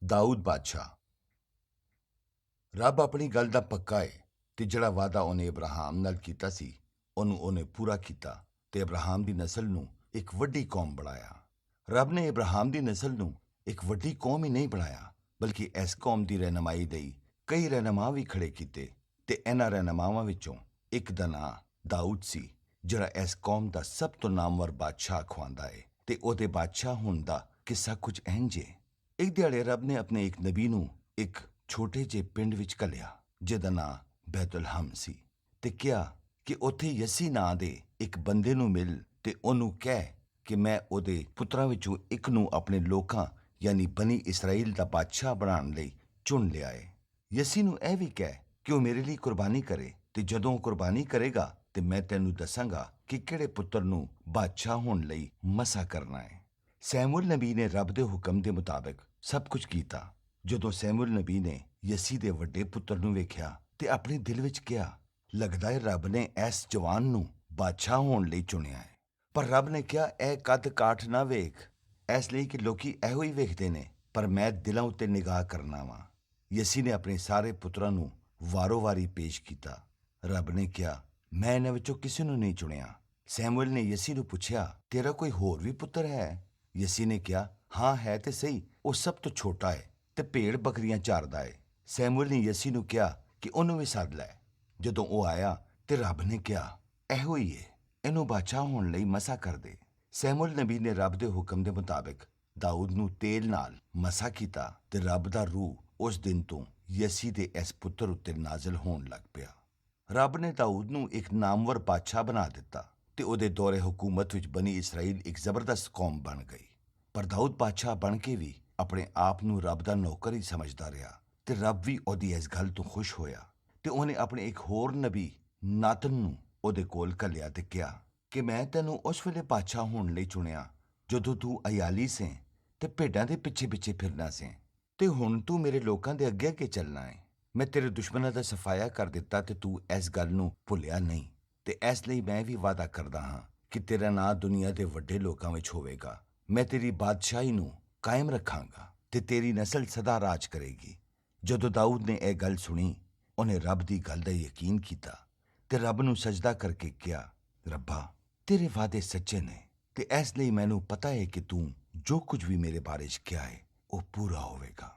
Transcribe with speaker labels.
Speaker 1: ਦਾਊਦ ਬਾਦਸ਼ਾਹ। ਰੱਬ ਆਪਣੀ ਗੱਲ ਦਾ ਪੱਕਾ ਏ ਤੇ ਜਿਹੜਾ ਵਾਅਦਾ ਉਹਨੇ ਇਬਰਾਹਿਮ ਨਾਲ ਕੀਤਾ ਸੀ ਉਹਨੂੰ ਉਹਨੇ ਪੂਰਾ ਕੀਤਾ ਤੇ ਇਬਰਾਹਿਮ ਦੀ ਨਸਲ ਨੂੰ ਇੱਕ ਵੱਡੀ ਕੌਮ ਬਣਾਇਆ। ਰੱਬ ਨੇ ਇਬਰਾਹਿਮ ਦੀ ਨਸਲ ਨੂੰ ਇੱਕ ਵੱਡੀ ਕੌਮ ਹੀ ਨਹੀਂ ਬਣਾਇਆ, ਬਲਕਿ ਇਸ ਕੌਮ ਦੀ ਰਹਿਨਮਾਈ ਲਈ ਕਈ ਰਹਿਨਮਾ ਵੀ ਖੜੇ ਕੀਤੇ ਤੇ ਇਹਨਾਂ ਰਹਿਨਮਾਵਾਂ ਵਿੱਚੋਂ ਇੱਕ ਦਾ ਨਾਂ ਦਾਊਦ ਸੀ, ਜਿਹੜਾ ਇਸ ਕੌਮ ਦਾ ਸਭ ਤੋਂ ਨਾਮਵਰ ਬਾਦਸ਼ਾਹ ਖਵਾਂਦਾ ਏ। ਤੇ ਉਹਦੇ ਬਾਦਸ਼ਾਹ ਹੋਣ ਦਾ ਕਿੱਸਾ ਕੁਝ ਇੰਝ ਏ। ਇੱਕ ਦਿਹਾੜੇ ਰੱਬ ਨੇ ਆਪਣੇ ਇੱਕ ਨਬੀ ਨੂੰ ਇੱਕ ਛੋਟੇ ਜਿਹੇ ਪਿੰਡ ਵਿੱਚ ਘੱਲਿਆ ਜਿਹਦਾ ਨਾਂ ਬੈਤੁਲਹਮ ਸੀ ਤੇ ਕਿਹਾ ਕਿ ਉੱਥੇ ਯਸੀ ਨਾਂ ਦੇ ਇੱਕ ਬੰਦੇ ਨੂੰ ਮਿਲ ਤੇ ਉਹਨੂੰ ਕਹਿ ਕਿ ਮੈਂ ਉਹਦੇ ਪੁੱਤਰਾਂ ਵਿੱਚੋਂ ਇੱਕ ਨੂੰ ਆਪਣੇ ਲੋਕਾਂ ਯਾਨੀ ਬਨੀ ਇਸਰਾਈਲ ਦਾ ਬਾਦਸ਼ਾਹ ਬਣਾਉਣ ਲਈ ਚੁਣ ਲਿਆ ਏ। ਯਸੀ ਨੂੰ ਇਹ ਵੀ ਕਹਿ ਕਿ ਉਹ ਮੇਰੇ ਲਈ ਕੁਰਬਾਨੀ ਕਰੇ ਤੇ ਜਦੋਂ ਉਹ ਕੁਰਬਾਨੀ ਕਰੇਗਾ ਤੇ ਮੈਂ ਤੈਨੂੰ ਦੱਸਾਂਗਾ ਕਿ ਕਿਹੜੇ ਪੁੱਤਰ ਨੂੰ ਬਾਦਸ਼ਾਹ ਹੋਣ ਲਈ ਮਸਾ ਕਰਨਾ ਹੈ। ਸੈਮੂਅਲ ਨਬੀ ਨੇ ਰੱਬ ਦੇ ਹੁਕਮ ਦੇ ਮੁਤਾਬਕ ਸਭ ਕੁਝ ਕੀਤਾ। ਜਦੋਂ ਸੈਮੂਅਲ ਨਬੀ ਨੇ ਯਸੀ ਦੇ ਵੱਡੇ ਪੁੱਤਰ ਨੂੰ ਵੇਖਿਆ ਤੇ ਆਪਣੇ ਦਿਲ ਵਿੱਚ ਕਿਹਾ, ਲੱਗਦਾ ਹੈ ਰੱਬ ਨੇ ਇਸ ਜਵਾਨ ਨੂੰ ਬਾਦਸ਼ਾਹ ਹੋਣ ਲਈ ਚੁਣਿਆ ਹੈ। ਪਰ ਰੱਬ ਨੇ ਕਿਹਾ, ਇਹ ਕੱਦ ਕਾਠ ਨਾ ਵੇਖ, ਇਸ ਲਈ ਕਿ ਲੋਕੀ ਇਹੋ ਹੀ ਵੇਖਦੇ ਨੇ, ਪਰ ਮੈਂ ਦਿਲਾਂ ਉੱਤੇ ਨਿਗਾਹ ਕਰਨਾ ਵਾਂ। ਯਸੀ ਨੇ ਆਪਣੇ ਸਾਰੇ ਪੁੱਤਰਾਂ ਨੂੰ ਵਾਰੋ-ਵਾਰੀ ਪੇਸ਼ ਕੀਤਾ। ਰੱਬ ਨੇ ਕਿਹਾ, ਮੈਂ ਇਹਨਾਂ ਵਿੱਚੋਂ ਕਿਸੇ ਨੂੰ ਨਹੀਂ ਚੁਣਿਆ। ਸੈਮੂਅਲ ਨੇ ਯਸੀ ਨੂੰ ਪੁੱਛਿਆ, ਤੇਰਾ ਕੋਈ ਹੋਰ ਵੀ ਪੁੱਤਰ ਹੈ? ਯਸੀ ਨੇ ਕਿਹਾ, ਹਾਂ ਹੈ ਤੇ ਸਹੀ, ਉਹ ਸਭ ਤੋਂ ਛੋਟਾ ਹੈ ਤੇ ਭੇੜ ਬੱਕਰੀਆਂ ਚਾਰਦਾ ਹੈ। ਸੈਮੂਅਲ ਨੇ ਯਸੀ ਨੂੰ ਕਿਹਾ ਕਿ ਉਹਨੂੰ ਵੀ ਸੱਦ ਲੈ। ਜਦੋਂ ਉਹ ਆਇਆ ਤੇ ਰੱਬ ਨੇ ਕਿਹਾ, ਇਹੋ ਹੀ ਏ, ਇਹਨੂੰ ਬਾਦਸ਼ਾਹ ਹੋਣ ਲਈ ਮਸਾ ਕਰ ਦੇ। ਸੈਮੂਅਲ ਨਬੀ ਨੇ ਰੱਬ ਦੇ ਹੁਕਮ ਦੇ ਮੁਤਾਬਕ ਦਾਊਦ ਨੂੰ ਤੇਲ ਨਾਲ ਮਸਾ ਕੀਤਾ ਤੇ ਰੱਬ ਦਾ ਰੂਹ ਉਸ ਦਿਨ ਤੋਂ ਯਸੀ ਦੇ ਇਸ ਪੁੱਤਰ ਉੱਤੇ ਨਾਜ਼ਲ ਹੋਣ ਲੱਗ ਪਿਆ। ਰੱਬ ਨੇ ਦਾਊਦ ਨੂੰ ਇੱਕ ਨਾਮਵਰ ਬਾਦਸ਼ਾਹ ਬਣਾ ਦਿੱਤਾ ਤੇ ਉਹਦੇ ਦੌਰੇ ਹਕੂਮਤ ਵਿੱਚ ਬਨੀ ਇਸਰਾਈਲ ਇੱਕ ਜ਼ਬਰਦਸਤ ਕੌਮ ਬਣ ਗਈ। ਪਰ ਦਾਊਦ ਬਾਦਸ਼ਾਹ ਬਣ ਕੇ ਵੀ ਆਪਣੇ ਆਪ ਨੂੰ ਰੱਬ ਦਾ ਨੌਕਰ ਹੀ ਸਮਝਦਾ ਰਿਹਾ ਤੇ ਰੱਬ ਵੀ ਉਹਦੀ ਇਸ ਗੱਲ ਤੋਂ ਖੁਸ਼ ਹੋਇਆ ਤੇ ਉਹਨੇ ਆਪਣੇ ਇੱਕ ਹੋਰ ਨਬੀ ਨਾਤਨ ਨੂੰ ਉਹਦੇ ਕੋਲ ਘੱਲਿਆ ਤੇ ਕਿਹਾ ਕਿ ਮੈਂ ਤੈਨੂੰ ਉਸ ਵੇਲੇ ਬਾਦਸ਼ਾਹ ਹੋਣ ਲਈ ਚੁਣਿਆ ਜਦੋਂ ਤੂੰ ਅਯਾਲੀ ਸੈਂ ਤੇ ਭੇਡਾਂ ਦੇ ਪਿੱਛੇ ਪਿੱਛੇ ਫਿਰਨਾ ਸੈਂ, ਤੇ ਹੁਣ ਤੂੰ ਮੇਰੇ ਲੋਕਾਂ ਦੇ ਅੱਗੇ ਅੱਗੇ ਚੱਲਣਾ ਹੈ। ਮੈਂ ਤੇਰੇ ਦੁਸ਼ਮਣਾਂ ਦਾ ਸਫਾਇਆ ਕਰ ਦਿੱਤਾ ਤੇ ਤੂੰ ਇਸ ਗੱਲ ਨੂੰ ਭੁੱਲਿਆ ਨਹੀਂ, ਤੇ ਇਸ ਲਈ ਮੈਂ ਵੀ ਵਾਅਦਾ ਕਰਦਾ ਹਾਂ ਕਿ ਤੇਰਾ ਨਾਂ ਦੁਨੀਆ ਦੇ ਵੱਡੇ ਲੋਕਾਂ ਵਿੱਚ ਹੋਵੇਗਾ। ਮੈਂ ਤੇਰੀ ਬਾਦਸ਼ਾਹੀ ਨੂੰ ਕਾਇਮ ਰੱਖਾਂਗਾ ਤੇ ਤੇਰੀ ਨਸਲ ਸਦਾ ਰਾਜ ਕਰੇਗੀ। ਜਦੋਂ ਦਾਊਦ ਨੇ ਇਹ ਗੱਲ ਸੁਣੀ, ਉਹਨੇ ਰੱਬ ਦੀ ਗੱਲ ਦਾ ਯਕੀਨ ਕੀਤਾ ਤੇ ਰੱਬ ਨੂੰ ਸਜਦਾ ਕਰਕੇ ਕਿਹਾ, ਰੱਬਾ, ਤੇਰੇ ਵਾਅਦੇ ਸੱਚੇ ਨੇ ਤੇ ਇਸ ਲਈ ਮੈਨੂੰ ਪਤਾ ਹੈ ਕਿ ਤੂੰ ਜੋ ਕੁਝ ਵੀ ਮੇਰੇ ਬਾਰੇ 'ਚ ਕਿਹਾ ਹੈ ਉਹ ਪੂਰਾ ਹੋਵੇਗਾ।